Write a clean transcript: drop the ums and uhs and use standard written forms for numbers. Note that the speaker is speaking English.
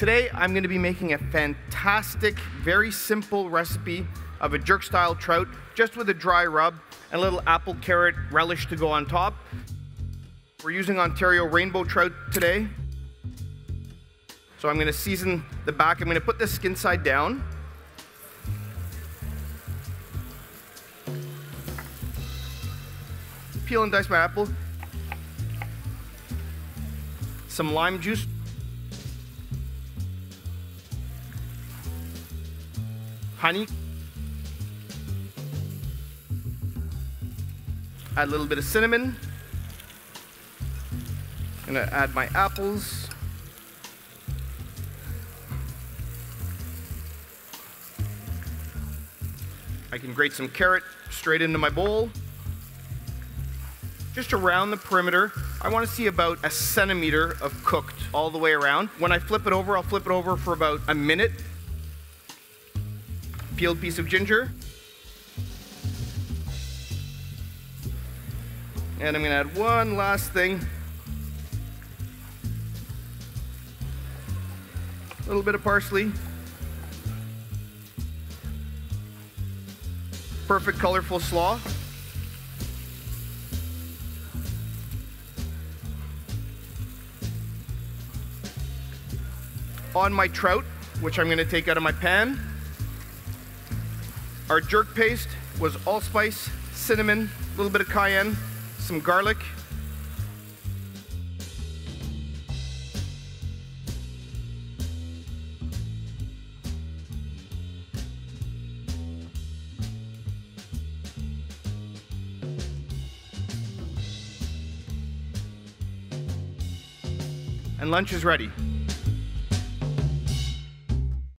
Today, I'm going to be making a fantastic, very simple recipe of a jerk-style trout, just with a dry rub and a little apple-carrot relish to go on top. We're using Ontario rainbow trout today. So I'm going to season the back. I'm going to put the skin side down. Peel and dice my apple. Some lime juice. Honey. Add a little bit of cinnamon. I'm gonna add my apples. I can grate some carrot straight into my bowl. Just around the perimeter, I want to see about a centimeter of cooked all the way around. When I flip it over, I'll flip it over for about a minute. Peeled piece of ginger. And I'm going to add one last thing. A little bit of parsley. Perfect colorful slaw. On my trout, which I'm going to take out of my pan. Our jerk paste was allspice, cinnamon, a little bit of cayenne, some garlic. And lunch is ready.